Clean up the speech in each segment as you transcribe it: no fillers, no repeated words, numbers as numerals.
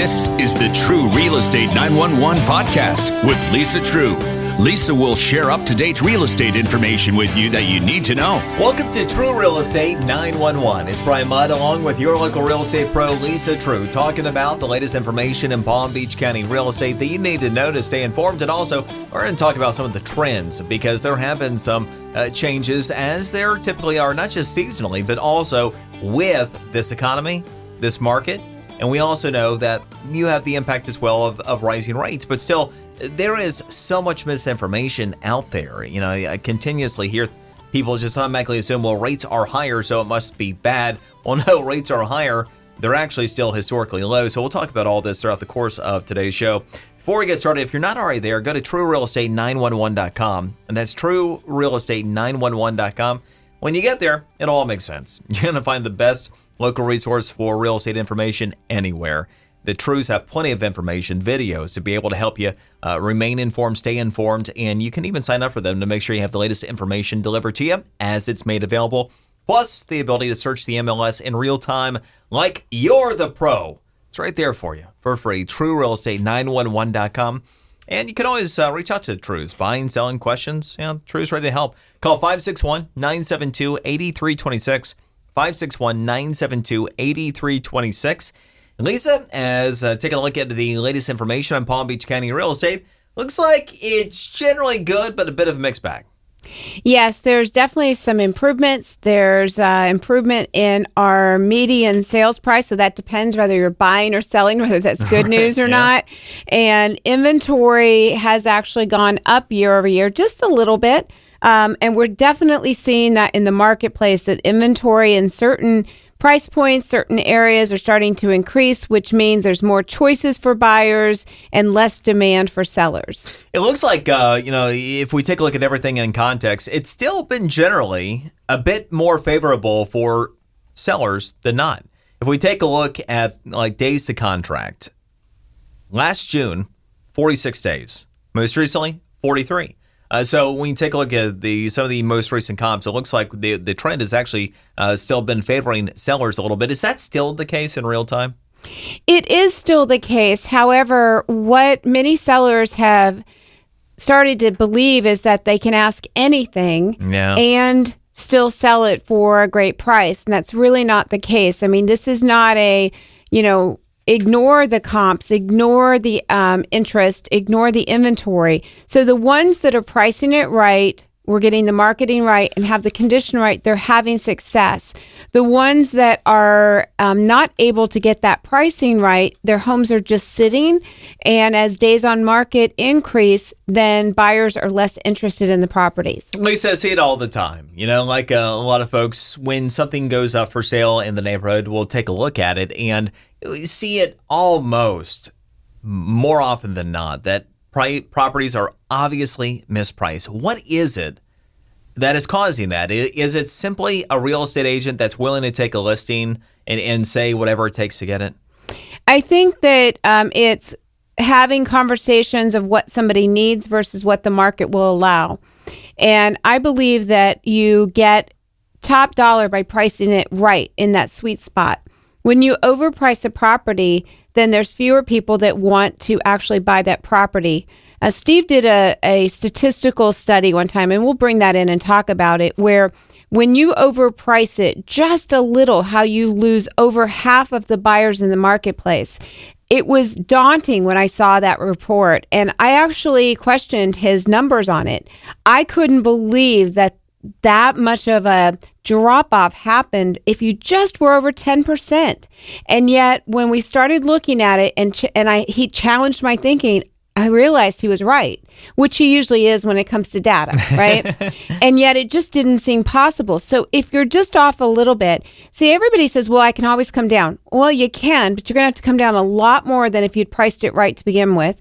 This is the Treu Real Estate 911 podcast with Lisa Treu. Lisa will share up-to-date real estate information with you that you need to know. Welcome to Treu Real Estate 911. It's Brian Mudd along with your local real estate pro, Lisa Treu, talking about the latest information in Palm Beach County real estate that you need to know to stay informed. And also, we're going to talk about some of the trends because there have been some changes as there typically are, not just seasonally, but also with this economy, this market. And we also know that you have the impact as well of rising rates, but still, there is so much misinformation out there. You know, I continuously hear people just automatically assume, well, rates are higher, so it must be bad. Well, no, rates are higher. They're actually still historically low. So we'll talk about all this throughout the course of today's show. Before we get started, if you're not already there, go to TreuRealEstate911.com. And that's TreuRealEstate911.com. When you get there, it all makes sense. You're going to find the best local resource for real estate information anywhere. The Treus have plenty of information, videos to be able to help you remain informed, stay informed, and you can even sign up for them to make sure you have the latest information delivered to you as it's made available. Plus, the ability to search the MLS in real time like you're the pro. It's right there for you for free, TreuRealEstate911.com. And you can always reach out to the Treus, buying, selling questions. You know, Treus ready to help. Call 561-972-8326, 561-972-8326. Lisa, as taking a look at the latest information on Palm Beach County real estate, looks like it's generally good, but a bit of a mixed bag. Yes, there's definitely some improvements. There's improvement in our median sales price. So that depends whether you're buying or selling, whether that's good news or not. And inventory has actually gone up year over year, just a little bit. And we're definitely seeing that in the marketplace, that inventory in certain price points, certain areas are starting to increase, which means there's more choices for buyers and less demand for sellers. It looks like, if we take a look at everything in context, it's still been generally a bit more favorable for sellers than not. If we take a look at like days to contract, last June, 46 days. Most recently, 43. So when you take a look at some of the most recent comps, it looks like the trend has actually still been favoring sellers a little bit. Is that still the case in real time? It is still the case. However, what many sellers have started to believe is that they can ask anything and still sell it for a great price. And that's really not the case. I mean, this is not ignore the comps, ignore the interest, ignore the inventory. So the ones that are pricing it right, we're getting the marketing right and have the condition right, they're having success. The ones that are not able to get that pricing right, their homes are just sitting. And as days on market increase, then buyers are less interested in the properties. Lisa, I see it all the time. You know, like a lot of folks, when something goes up for sale in the neighborhood, we'll take a look at it and we see it almost more often than not that properties are obviously mispriced. What is it that is causing that? Is it simply a real estate agent that's willing to take a listing and say whatever it takes to get it? I think that it's having conversations of what somebody needs versus what the market will allow. And I believe that you get top dollar by pricing it right in that sweet spot. When you overprice a property, then there's fewer people that want to actually buy that property. Steve did a statistical study one time, and we'll bring that in and talk about it, where when you overprice it just a little, how you lose over half of the buyers in the marketplace. It was daunting when I saw that report, and I actually questioned his numbers on it. I couldn't believe that much of a drop-off happened if you just were over 10%. And yet, when we started looking at it and he challenged my thinking, I realized he was right, which he usually is when it comes to data, right? And yet it just didn't seem possible. So if you're just off a little bit, see, everybody says, well, I can always come down. Well, you can, but you're going to have to come down a lot more than if you'd priced it right to begin with.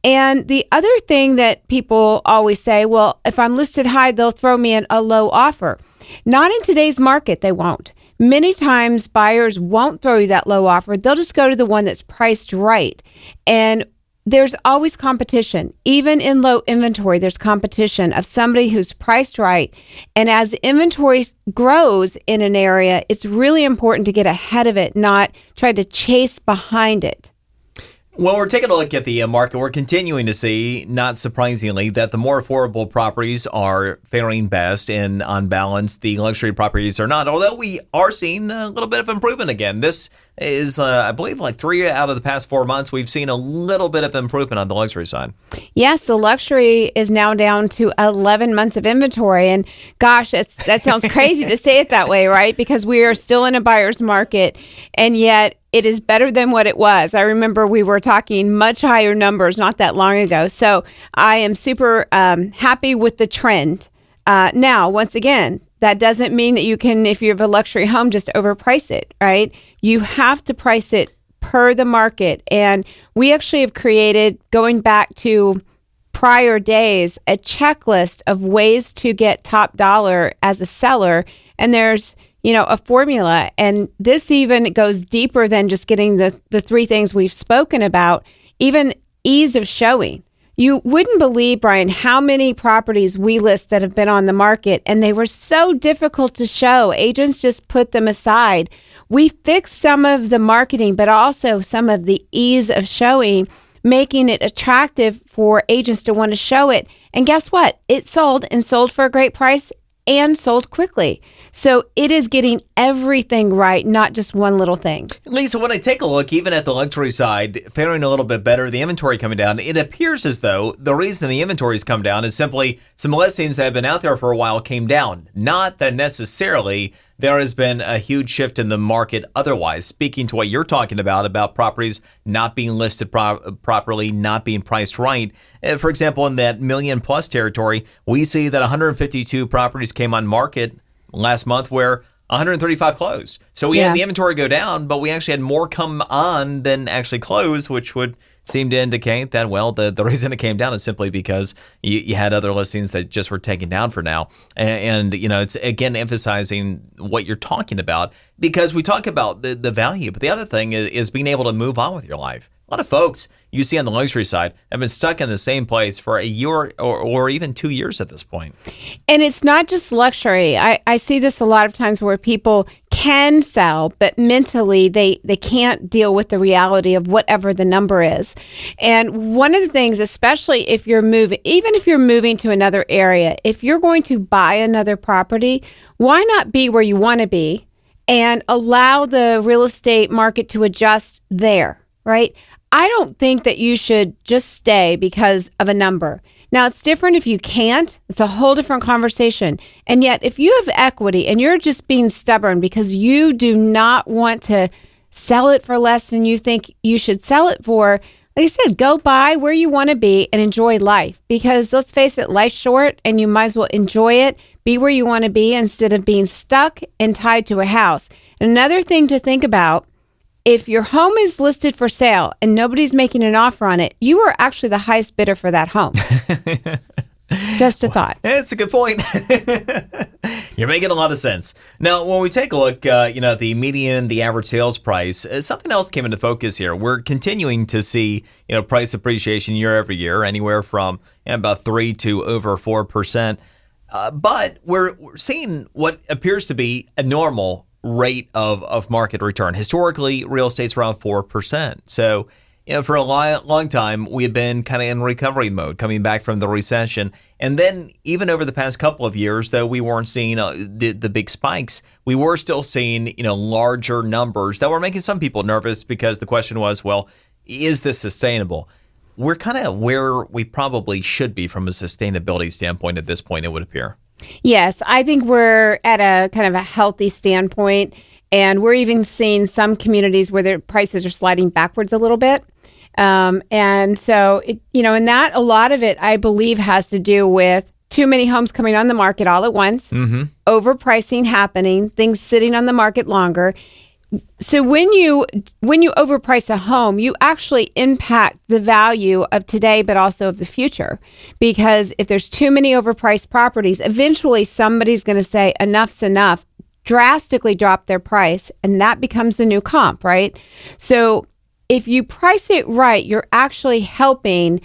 And the other thing that people always say, well, if I'm listed high, they'll throw me in a low offer. Not in today's market, they won't. Many times buyers won't throw you that low offer. They'll just go to the one that's priced right. And there's always competition. Even in low inventory, there's competition of somebody who's priced right. And as inventory grows in an area, it's really important to get ahead of it, not try to chase behind it. Well, we're taking a look at the market. We're continuing to see, not surprisingly, that the more affordable properties are faring best, and on balance, the luxury properties are not. Although we are seeing a little bit of improvement again. This is, I believe, like 3 out of the past 4 months, we've seen a little bit of improvement on the luxury side. Yes, the luxury is now down to 11 months of inventory. And gosh, that sounds crazy to say it that way, right? Because we are still in a buyer's market, and yet it is better than what it was. I remember we were talking much higher numbers not that long ago. So I am super happy with the trend. Now, once again, that doesn't mean that you can, if you have a luxury home, just overprice it, right? You have to price it per the market. And we actually have created, going back to prior days, a checklist of ways to get top dollar as a seller. And there's a formula. And this even goes deeper than just getting the 3 things we've spoken about, even ease of showing. You wouldn't believe, Brian, how many properties we list that have been on the market, and they were so difficult to show. Agents just put them aside. We fixed some of the marketing, but also some of the ease of showing, making it attractive for agents to want to show it. And guess what? It sold, and sold for a great price, and sold quickly. So it is getting everything right, not just one little thing. Lisa, when I take a look, even at the luxury side, faring a little bit better, the inventory coming down, it appears as though the reason the inventory's come down is simply some listings that have been out there for a while came down. Not that necessarily there has been a huge shift in the market otherwise. Speaking to what you're talking about properties not being listed properly, not being priced right. For example, in that million plus territory, we see that 152 properties came on market last month where 135 closed. So we had the inventory go down, but we actually had more come on than actually close, which would seem to indicate that, well, the reason it came down is simply because you had other listings that just were taken down for now. And it's, again, emphasizing what you're talking about, because we talk about the value, but the other thing is being able to move on with your life. A lot of folks you see on the luxury side have been stuck in the same place for a year or even 2 years at this point. And it's not just luxury. I see this a lot of times where people can sell, but mentally they can't deal with the reality of whatever the number is. And one of the things, especially if you're moving, even if you're moving to another area, if you're going to buy another property, why not be where you want to be and allow the real estate market to adjust there, right? I don't think that you should just stay because of a number. Now, it's different if you can't. It's a whole different conversation. And yet, if you have equity and you're just being stubborn because you do not want to sell it for less than you think you should sell it for, like I said, go buy where you want to be and enjoy life. Because let's face it, life's short and you might as well enjoy it, be where you want to be instead of being stuck and tied to a house. And another thing to think about, if your home is listed for sale and nobody's making an offer on it, you are actually the highest bidder for that home. Just a thought. It's a good point. You're making a lot of sense. Now, when we take a look, the median, the average sales price, something else came into focus here. We're continuing to see, price appreciation year over year, anywhere from about 3 to over 4%. But we're seeing what appears to be a normal rate of market return. Historically, real estate's around 4%. So, for a long time, we have been kind of in recovery mode, coming back from the recession. And then even over the past couple of years, though we weren't seeing the big spikes, we were still seeing, larger numbers that were making some people nervous, because the question was, well, is this sustainable? We're kind of where we probably should be from a sustainability standpoint at this point, it would appear. Yes, I think we're at a kind of a healthy standpoint, and we're even seeing some communities where their prices are sliding backwards a little bit. And so, and that a lot of it, I believe, has to do with too many homes coming on the market all at once, overpricing happening, things sitting on the market longer. So when you overprice a home, you actually impact the value of today, but also of the future. Because if there's too many overpriced properties, eventually somebody's going to say enough's enough, drastically drop their price, and that becomes the new comp, right? So if you price it right, you're actually helping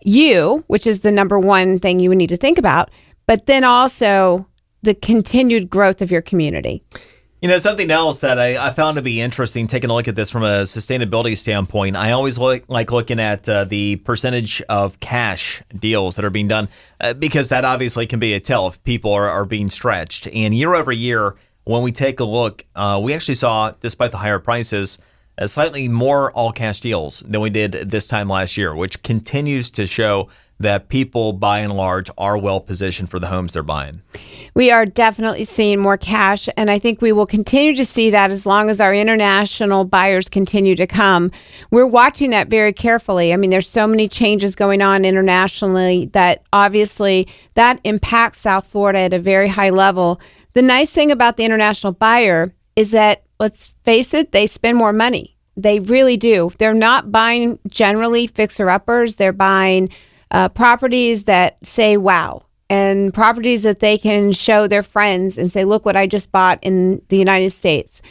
you, which is the number one thing you would need to think about, but then also the continued growth of your community. Something else that I found to be interesting, taking a look at this from a sustainability standpoint, I always like looking at the percentage of cash deals that are being done because that obviously can be a tell if people are being stretched. And year over year, when we take a look, we actually saw, despite the higher prices, slightly more all-cash deals than we did this time last year, which continues to show that people, by and large, are well positioned for the homes they're buying. We are definitely seeing more cash, and I think we will continue to see that as long as our international buyers continue to come. We're watching that very carefully. I mean, there's so many changes going on internationally that obviously that impacts South Florida at a very high level. The nice thing about the international buyer is that, let's face it, they spend more money. They really do. They're not buying generally fixer-uppers. They're buying properties that say wow, and properties that they can show their friends and say, look what I just bought in the United States.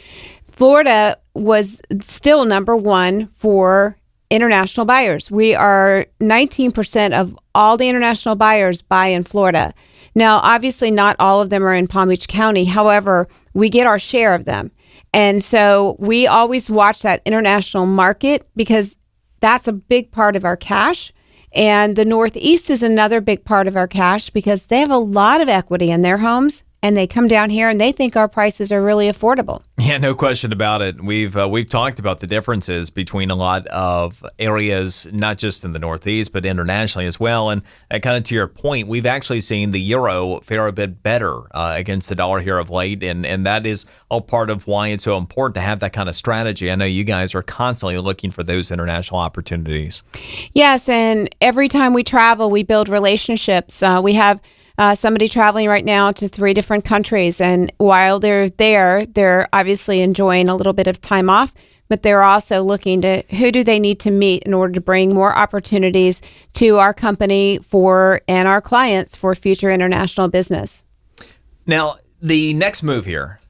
Florida was still number one for international buyers. We are 19% of all the international buyers buy in Florida. Now, obviously not all of them are in Palm Beach County. However, we get our share of them. And so we always watch that international market because that's a big part of our cash. And the Northeast is another big part of our cash because they have a lot of equity in their homes, and they come down here and they think our prices are really affordable. Yeah, no question about it. We've talked about the differences between a lot of areas, not just in the Northeast, but internationally as well. And kind of to your point, we've actually seen the euro fare a bit better against the dollar here of late. And that is all part of why it's so important to have that kind of strategy. I know you guys are constantly looking for those international opportunities. Yes, and every time we travel, we build relationships. We have somebody traveling right now to 3 different countries. And while they're there, they're obviously enjoying a little bit of time off, but they're also looking to who do they need to meet in order to bring more opportunities to our company and our clients for future international business. Now, the next move here,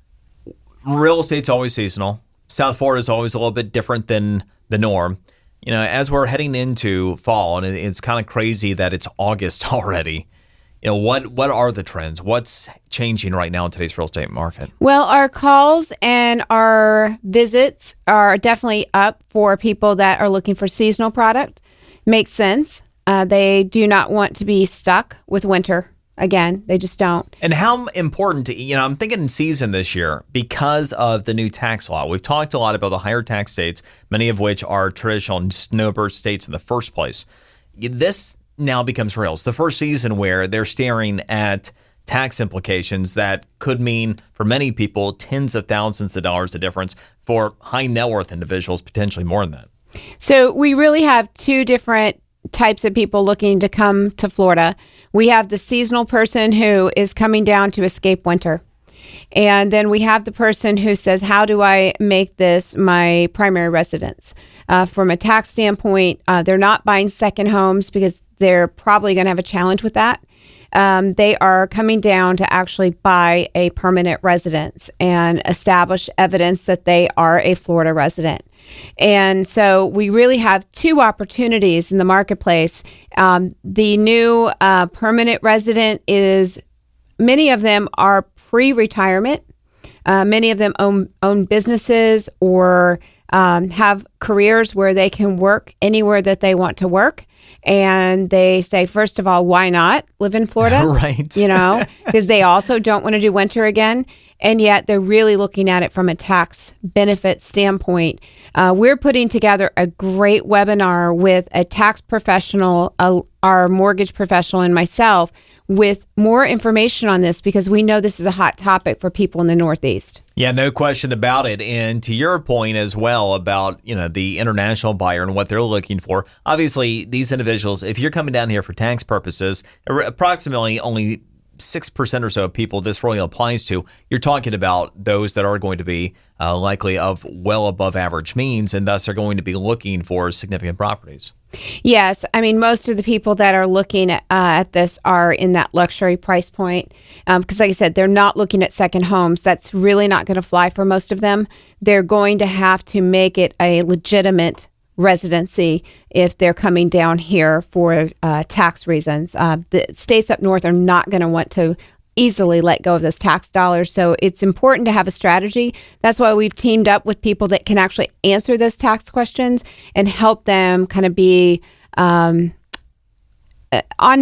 real estate's always seasonal. South Florida is always a little bit different than the norm. As we're heading into fall, and it's kind of crazy that it's August already. What are the trends? What's changing right now in today's real estate market? Well, our calls and our visits are definitely up for people that are looking for seasonal product. Makes sense. They do not want to be stuck with winter. Again, they just don't. And how important, I'm thinking season this year because of the new tax law. We've talked a lot about the higher tax states, many of which are traditional snowbird states in the first place. This now becomes real. It's the first season where they're staring at tax implications that could mean for many people tens of thousands of dollars of difference, for high net worth individuals potentially more than that. So we really have 2 different types of people looking to come to Florida. We have the seasonal person who is coming down to escape winter. And then we have the person who says, how do I make this my primary residence? From a tax standpoint, they're not buying second homes because they're probably going to have a challenge with that. They are coming down to actually buy a permanent residence and establish evidence that they are a Florida resident. And so we really have 2 opportunities in the marketplace. The new permanent resident many of them are pre-retirement. Many of them own businesses or have careers where they can work anywhere that they want to work. And they say, first of all, why not live in Florida? Right. Because they also don't want to do winter again. And yet they're really looking at it from a tax benefit standpoint. We're putting together a great webinar with a tax professional, our mortgage professional, and myself with more information on this because we know this is a hot topic for people in the Northeast. Yeah, no question about it. And to your point as well about, the international buyer and what they're looking for, obviously these individuals, if you're coming down here for tax purposes, approximately only 6% or so of people this really applies to, you're talking about those that are going to be likely of well above average means and thus are going to be looking for significant properties. Yes. I mean, most of the people that are looking at this are in that luxury price point because, like I said, they're not looking at second homes. That's really not going to fly for most of them. They're going to have to make it a legitimate residency if they're coming down here for tax reasons. The states up north are not going to want to easily let go of those tax dollars. So it's important to have a strategy. That's why we've teamed up with people that can actually answer those tax questions and help them kind of be on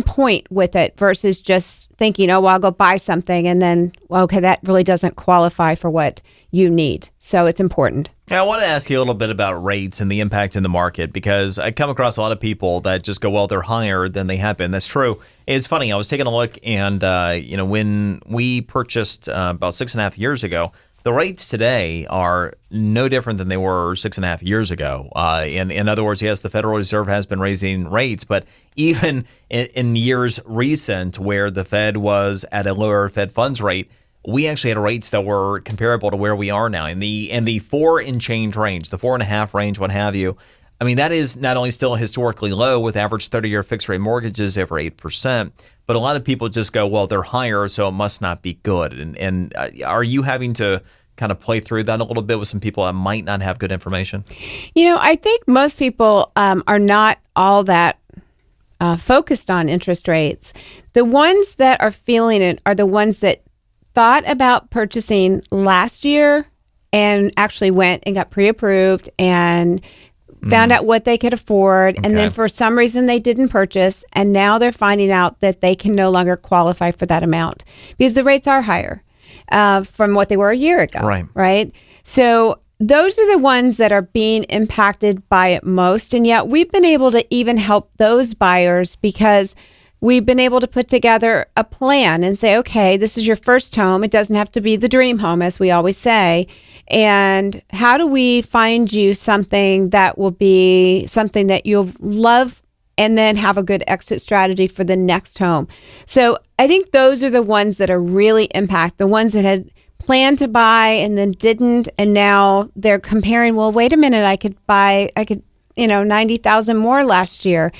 point with it versus just thinking, oh, well, I'll go buy something and then, well, okay, that really doesn't qualify for what you need. So it's important. Now, I want to ask you a little bit about rates and the impact in the market, because I come across a lot of people that just go, well, they're higher than they have been. That's true. It's funny. I was taking a look, and when we purchased about 6.5 years ago, the rates today are no different than they were 6.5 years ago. In other words, yes, the Federal Reserve has been raising rates, but even in years recent where the Fed was at a lower Fed funds rate, we actually had rates that were comparable to where we are now in the 4 and change range, the 4.5 range, what have you. I mean, that is not only still historically low with average 30-year fixed rate mortgages over 8%, but a lot of people just go, well, they're higher, so it must not be good. And are you having to kind of play through that a little bit with some people that might not have good information? I think most people are not all that focused on interest rates. The ones that are feeling it are the ones that thought about purchasing last year and actually went and got pre-approved and found out what they could afford. Okay. And then for some reason they didn't purchase. And now they're finding out that they can no longer qualify for that amount because the rates are higher from what they were a year ago. Right. So those are the ones that are being impacted by it most. And yet we've been able to even help those buyers because we've been able to put together a plan and say, okay, this is your first home. It doesn't have to be the dream home, as we always say. And how do we find you something that will be something that you'll love and then have a good exit strategy for the next home? So I think those are the ones that are really impact, the ones that had planned to buy and then didn't. And now they're comparing, well, wait a minute, I could 90,000 more last year.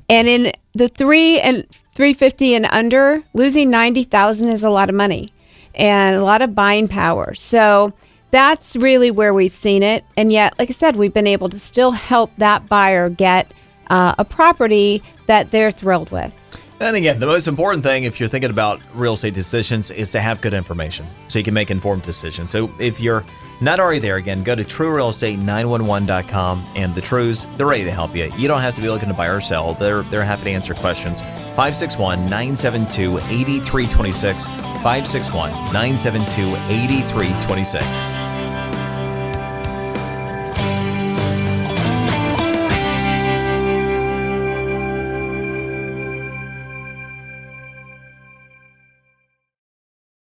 And in the 350 and under, losing 90,000 is a lot of money and a lot of buying power. So that's really where we've seen it. And yet, like I said, we've been able to still help that buyer get a property that they're thrilled with. And again, the most important thing if you're thinking about real estate decisions is to have good information so you can make informed decisions. So if you're not already there, again, go to TreuRealEstate911.com, and the Treus, they're ready to help you. You don't have to be looking to buy or sell. They're happy to answer questions. 561-972-8326. 561-972-8326.